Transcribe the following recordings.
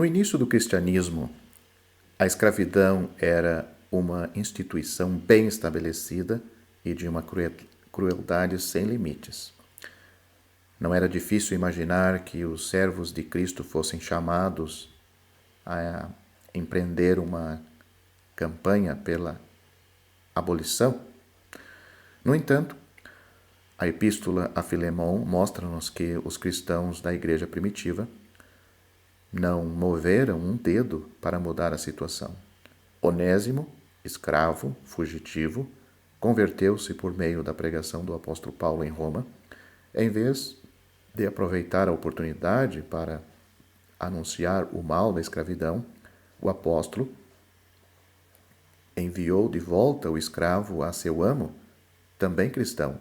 início do cristianismo, a escravidão era uma instituição bem estabelecida e de uma crueldade sem limites. Não era difícil imaginar que os servos de Cristo fossem chamados a empreender uma campanha pela abolição. No entanto, a epístola a Filemão mostra-nos que os cristãos da igreja primitiva não moveram um dedo para mudar a situação. Onésimo, escravo, fugitivo, converteu-se por meio da pregação do apóstolo Paulo em Roma, em vez de aproveitar a oportunidade para anunciar o mal da escravidão, o apóstolo enviou de volta o escravo a seu amo, também cristão,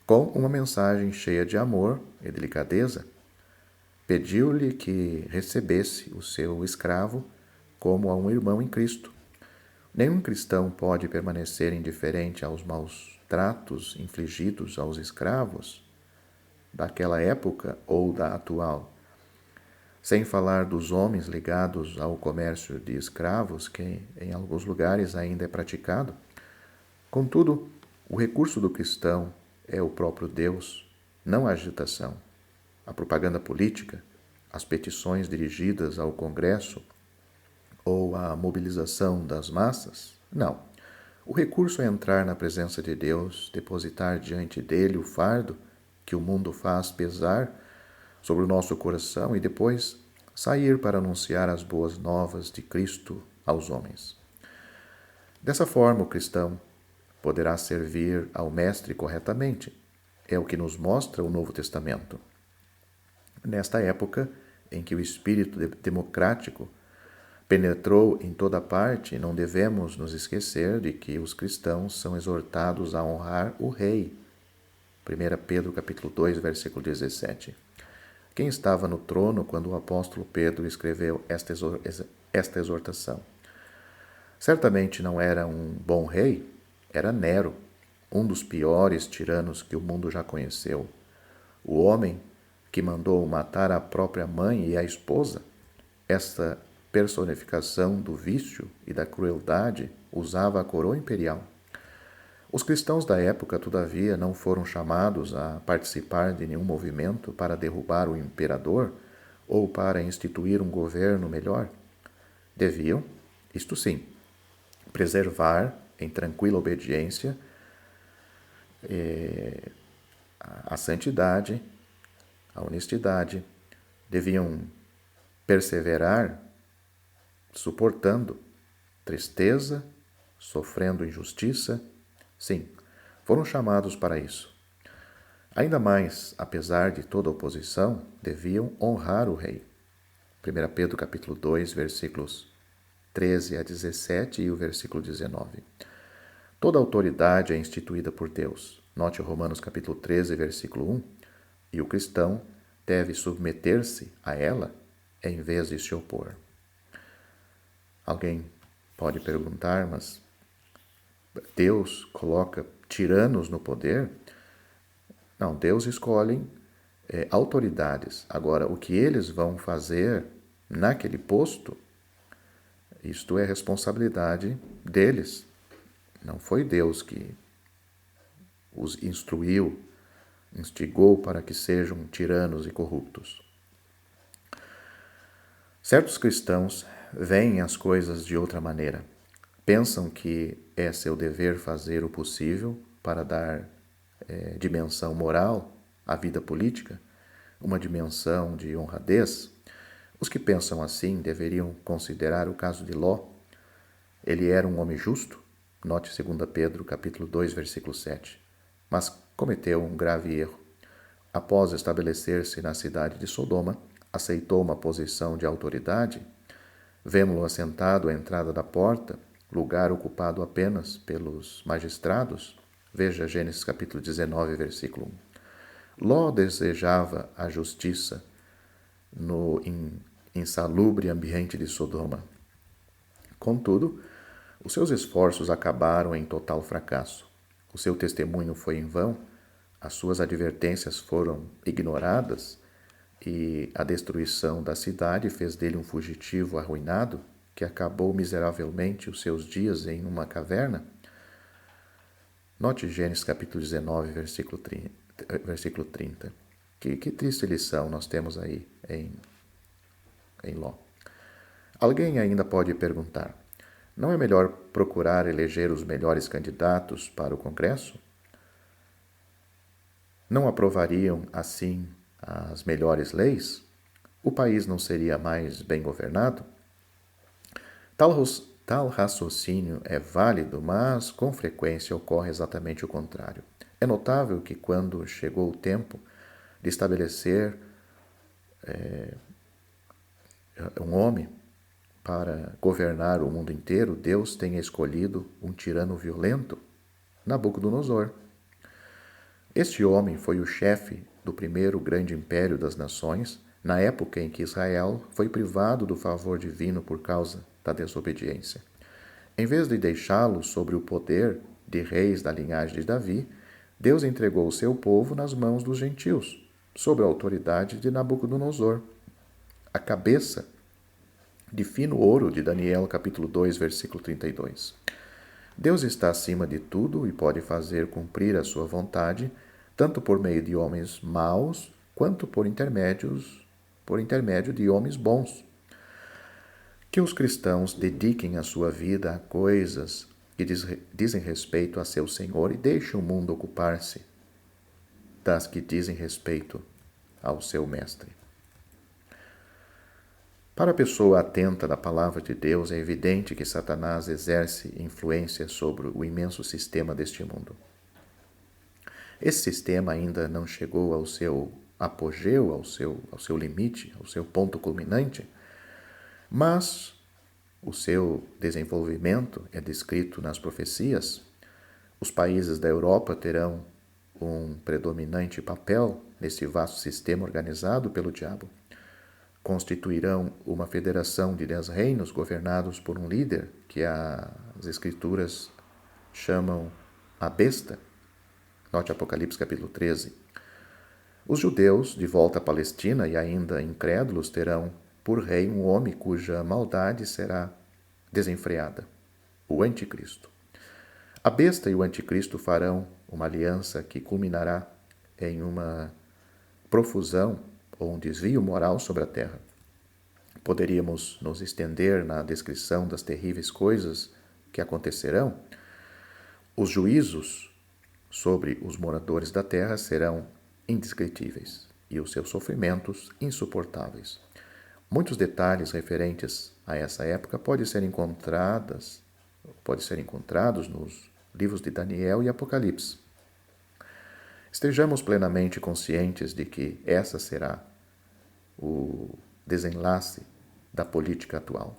com uma mensagem cheia de amor e delicadeza. Pediu-lhe que recebesse o seu escravo como a um irmão em Cristo. Nenhum cristão pode permanecer indiferente aos maus tratos infligidos aos escravos daquela época ou da atual, sem falar dos homens ligados ao comércio de escravos, que em alguns lugares ainda é praticado. Contudo, o recurso do cristão é o próprio Deus, não a agitação, a propaganda política, as petições dirigidas ao Congresso ou a mobilização das massas. Não. O recurso é entrar na presença de Deus, depositar diante dele o fardo que o mundo faz pesar sobre o nosso coração e depois sair para anunciar as boas novas de Cristo aos homens. Dessa forma, o cristão poderá servir ao Mestre corretamente. É o que nos mostra o Novo Testamento. Nesta época em que o espírito democrático penetrou em toda parte, não devemos nos esquecer de que os cristãos são exortados a honrar o rei. 1 Pedro capítulo 2, versículo 17. Quem estava no trono quando o apóstolo Pedro escreveu esta exortação? Certamente não era um bom rei, era Nero, um dos piores tiranos que o mundo já conheceu. O homem que mandou matar a própria mãe e a esposa. Esta personificação do vício e da crueldade usava a coroa imperial. Os cristãos da época, todavia, não foram chamados a participar de nenhum movimento para derrubar o imperador ou para instituir um governo melhor. Deviam, isto sim, preservar em tranquila obediência a santidade, a honestidade. Deviam perseverar suportando tristeza, sofrendo injustiça. Sim, foram chamados para isso. Ainda mais, apesar de toda oposição, deviam honrar o rei. 1 Pedro capítulo 2, versículos 13 a 17 e o versículo 19. Toda autoridade é instituída por Deus. Note Romanos capítulo 13, versículo 1. E o cristão deve submeter-se a ela em vez de se opor. Alguém pode perguntar, mas Deus coloca tiranos no poder? Não, Deus escolhe autoridades. Agora, o que eles vão fazer naquele posto, isto é responsabilidade deles. Não foi Deus que os instruiu, instigou para que sejam tiranos e corruptos. Certos cristãos veem as coisas de outra maneira. Pensam que é seu dever fazer o possível para dar dimensão moral à vida política, uma dimensão de honradez. Os que pensam assim deveriam considerar o caso de Ló. Ele era um homem justo, note 2 Pedro capítulo 2, versículo 7, mas cometeu um grave erro. Após estabelecer-se na cidade de Sodoma, aceitou uma posição de autoridade. Vemo-lo assentado à entrada da porta, lugar ocupado apenas pelos magistrados. Veja Gênesis capítulo 19, versículo 1. Ló desejava a justiça no insalubre ambiente de Sodoma. Contudo, os seus esforços acabaram em total fracasso. O seu testemunho foi em vão, as suas advertências foram ignoradas e a destruição da cidade fez dele um fugitivo arruinado, que acabou miseravelmente os seus dias em uma caverna. Note Gênesis capítulo 19, versículo 30. Que triste lição nós temos aí em Ló. Alguém ainda pode perguntar: não é melhor procurar eleger os melhores candidatos para o Congresso? Não aprovariam, assim, as melhores leis? O país não seria mais bem governado? Tal raciocínio é válido, mas com frequência ocorre exatamente o contrário. É notável que, quando chegou o tempo de estabelecer um homem para governar o mundo inteiro, Deus tenha escolhido um tirano violento, Nabucodonosor. Este homem foi o chefe do primeiro grande império das nações, na época em que Israel foi privado do favor divino por causa da desobediência. Em vez de deixá-lo sobre o poder de reis da linhagem de Davi, Deus entregou o seu povo nas mãos dos gentios, sob a autoridade de Nabucodonosor, a cabeça de fino ouro de Daniel, capítulo 2, versículo 32. Deus está acima de tudo e pode fazer cumprir a sua vontade, tanto por meio de homens maus, quanto por intermédio de homens bons. Que os cristãos dediquem a sua vida a coisas que dizem respeito a seu Senhor e deixem o mundo ocupar-se das que dizem respeito ao seu Mestre. Para a pessoa atenta da palavra de Deus, é evidente que Satanás exerce influência sobre o imenso sistema deste mundo. Esse sistema ainda não chegou ao seu apogeu, ao seu limite, ao seu ponto culminante, mas o seu desenvolvimento é descrito nas profecias. Os países da Europa terão um predominante papel nesse vasto sistema organizado pelo diabo. Constituirão uma federação de 10 reinos governados por um líder que as Escrituras chamam a besta. Note Apocalipse capítulo 13. Os judeus, de volta à Palestina e ainda incrédulos, terão por rei um homem cuja maldade será desenfreada, o Anticristo. A besta e o Anticristo farão uma aliança que culminará em uma profusão ou um desvio moral sobre a terra. Poderíamos nos estender na descrição das terríveis coisas que acontecerão. Os juízos sobre os moradores da terra serão indescritíveis e os seus sofrimentos insuportáveis. Muitos detalhes referentes a essa época podem ser encontrados nos livros de Daniel e Apocalipse. Estejamos plenamente conscientes de que essa será o desenlace da política atual.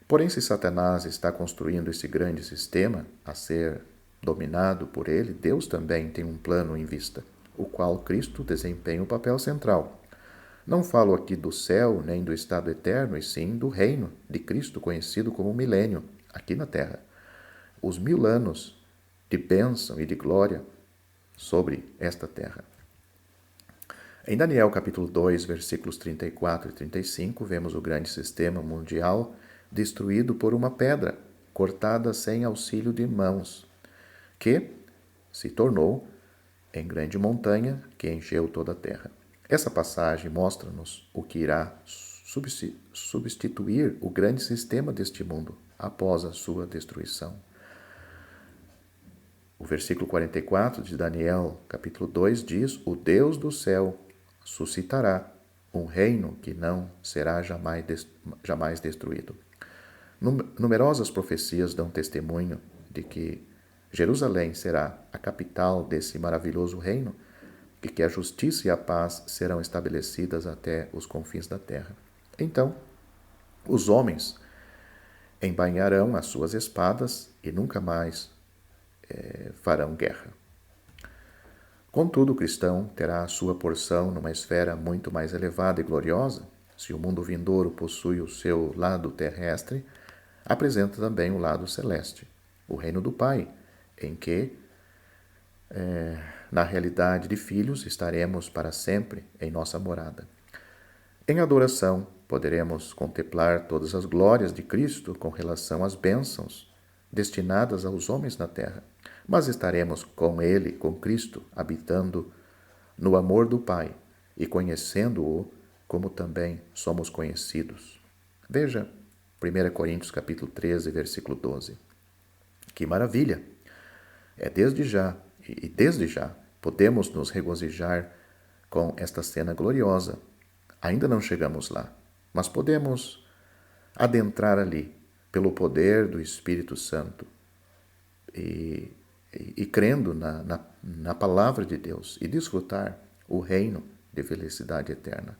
Porém, se Satanás está construindo esse grande sistema a ser dominado por ele, Deus também tem um plano em vista, o qual Cristo desempenha um papel central. Não falo aqui do céu nem do estado eterno, e sim do reino de Cristo, conhecido como milênio, aqui na terra. Os 1000 anos de bênção e de glória sobre esta terra. Em Daniel capítulo 2, versículos 34 e 35, vemos o grande sistema mundial destruído por uma pedra, cortada sem auxílio de mãos, que se tornou em grande montanha que encheu toda a terra. Essa passagem mostra-nos o que irá substituir o grande sistema deste mundo após a sua destruição. O versículo 44 de Daniel, capítulo 2, diz: o Deus do céu suscitará um reino que não será jamais destruído. Numerosas profecias dão testemunho de que Jerusalém será a capital desse maravilhoso reino e que a justiça e a paz serão estabelecidas até os confins da terra. Então, os homens embainharão as suas espadas e nunca mais farão guerra. Contudo, o cristão terá a sua porção numa esfera muito mais elevada e gloriosa. Se o mundo vindouro possui o seu lado terrestre, apresenta também o lado celeste, o reino do Pai, em que, na realidade de filhos, estaremos para sempre em nossa morada. Em adoração, poderemos contemplar todas as glórias de Cristo com relação às bênçãos destinadas aos homens na terra, mas estaremos com Ele, com Cristo, habitando no amor do Pai e conhecendo-o como também somos conhecidos. Veja 1 Coríntios capítulo 13, versículo 12. Que maravilha! Desde já podemos nos regozijar com esta cena gloriosa. Ainda não chegamos lá, mas podemos adentrar ali pelo poder do Espírito Santo e crendo na palavra de Deus e desfrutar o reino de felicidade eterna.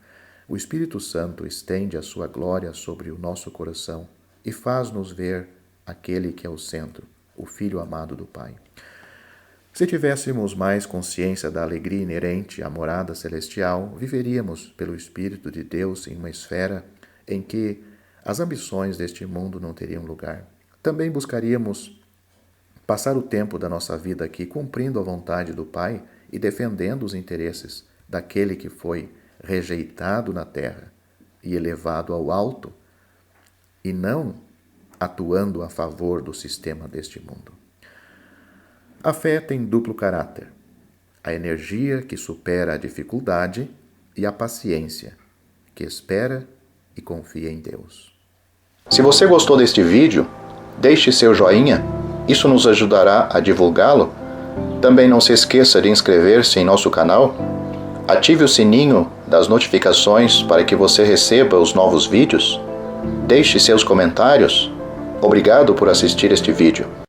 O Espírito Santo estende a sua glória sobre o nosso coração e faz-nos ver aquele que é o centro, o Filho amado do Pai. Se tivéssemos mais consciência da alegria inerente à morada celestial, viveríamos pelo Espírito de Deus em uma esfera em que as ambições deste mundo não teriam lugar. Também buscaríamos passar o tempo da nossa vida aqui cumprindo a vontade do Pai e defendendo os interesses daquele que foi rejeitado na terra e elevado ao alto, e não atuando a favor do sistema deste mundo. A fé tem duplo caráter: a energia que supera a dificuldade e a paciência que espera e confia em Deus. Se você gostou deste vídeo, deixe seu joinha, isso nos ajudará a divulgá-lo. Também não se esqueça de inscrever-se em nosso canal, ative o sininho das notificações para que você receba os novos vídeos, deixe seus comentários. Obrigado por assistir este vídeo.